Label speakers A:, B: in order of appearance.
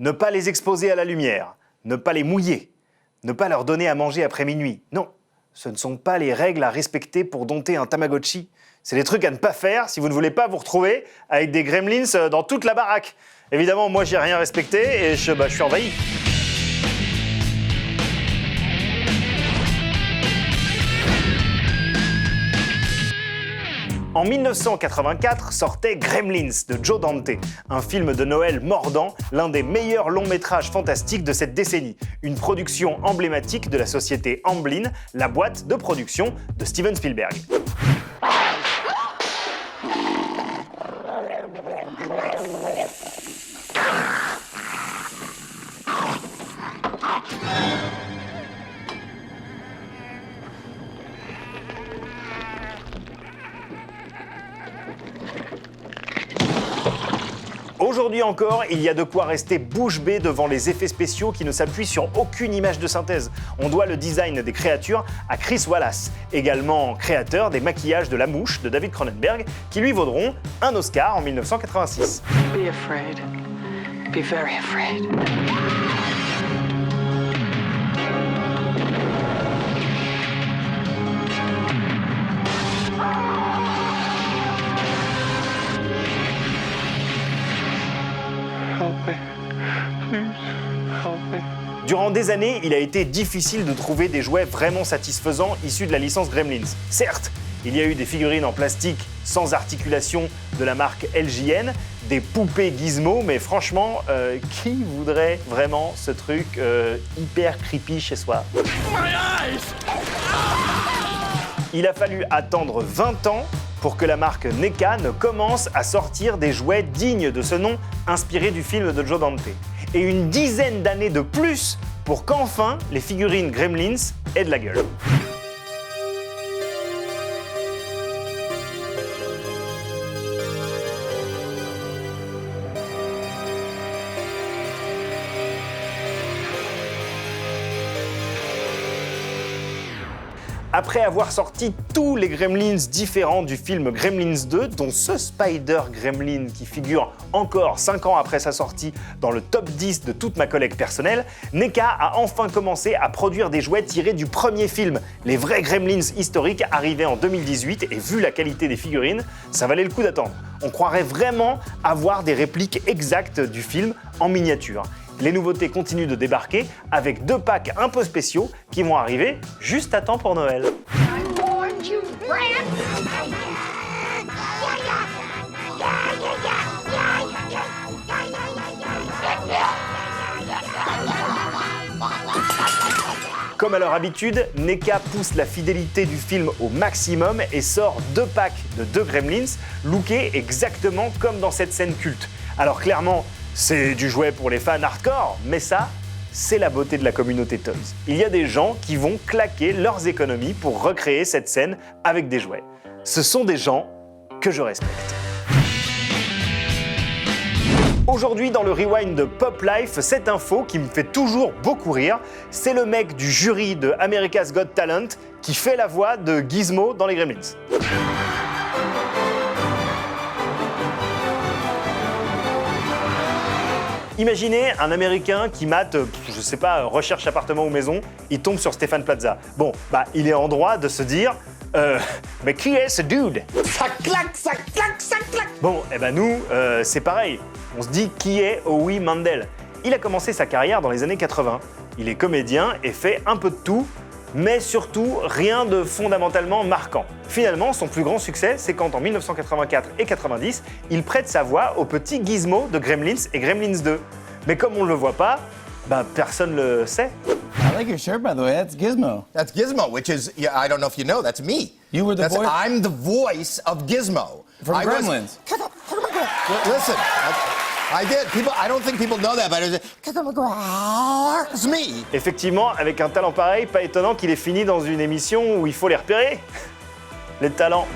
A: Ne pas les exposer à la lumière, ne pas les mouiller, ne pas leur donner à manger après minuit. Non, ce ne sont pas les règles à respecter pour dompter un Tamagotchi. C'est les trucs à ne pas faire si vous ne voulez pas vous retrouver avec des gremlins dans toute la baraque. Évidemment, moi, j'ai rien respecté et je suis envahi. En 1984 sortait Gremlins de Joe Dante, un film de Noël mordant, l'un des meilleurs longs métrages fantastiques de cette décennie. Une production emblématique de la société Amblin, la boîte de production de Steven Spielberg. Aujourd'hui encore, il y a de quoi rester bouche bée devant les effets spéciaux qui ne s'appuient sur aucune image de synthèse. On doit le design des créatures à Chris Wallace, également créateur des maquillages de La Mouche de David Cronenberg, qui lui vaudront un Oscar en 1986.
B: Be afraid. Be very afraid.
A: Durant des années, il a été difficile de trouver des jouets vraiment satisfaisants issus de la licence Gremlins. Certes, il y a eu des figurines en plastique sans articulation de la marque LJN, des poupées Gizmo, mais franchement, qui voudrait vraiment ce truc hyper creepy chez soi ? Il a fallu attendre 20 ans pour que la marque NECA ne commence à sortir des jouets dignes de ce nom inspiré du film de Joe Dante. Et une dizaine d'années de plus pour qu'enfin les figurines Gremlins aient de la gueule. Après avoir sorti tous les Gremlins différents du film Gremlins 2, dont ce Spider Gremlin qui figure encore 5 ans après sa sortie dans le top 10 de toute ma collecte personnelle, NECA a enfin commencé à produire des jouets tirés du premier film. Les vrais Gremlins historiques arrivaient en 2018 et vu la qualité des figurines, ça valait le coup d'attendre. On croirait vraiment avoir des répliques exactes du film en miniature. Les nouveautés continuent de débarquer avec 2 packs un peu spéciaux qui vont arriver juste à temps pour Noël. Comme à leur habitude, NECA pousse la fidélité du film au maximum et sort 2 packs de 2 Gremlins, lookés exactement comme dans cette scène culte. Alors clairement, c'est du jouet pour les fans hardcore, mais ça, c'est la beauté de la communauté Toys. Il y a des gens qui vont claquer leurs économies pour recréer cette scène avec des jouets. Ce sont des gens que je respecte. Aujourd'hui, dans le rewind de Pop Life, cette info qui me fait toujours beaucoup rire, c'est le mec du jury de America's Got Talent qui fait la voix de Gizmo dans les Gremlins. Imaginez un Américain qui mate, je sais pas, recherche appartement ou maison, il tombe sur Stéphane Plaza. Bon, il est en droit de se dire mais qui est ce dude ?
C: Ça claque, ça claque, ça claque.
A: Bon, nous, c'est pareil. On se dit qui est Howie Mandel ? Il a commencé sa carrière dans les années 80. Il est comédien et fait un peu de tout, mais surtout rien de fondamentalement marquant. Finalement, son plus grand succès, c'est quand en 1984 et 90, il prête sa voix au petit Gizmo de Gremlins et Gremlins 2. Mais comme on ne le voit pas, personne le sait.
D: I like your shirt, by the way. That's Gizmo.
C: That's Gizmo, which is, I don't know if you know, that's me.
D: You were the voice?
C: I'm the voice of Gizmo.
D: From Gremlins.
C: Listen, I did. I don't think people know that, but it's me.
A: Effectivement, avec un talent pareil, pas étonnant qu'il ait fini dans une émission où il faut les repérer. Les talents.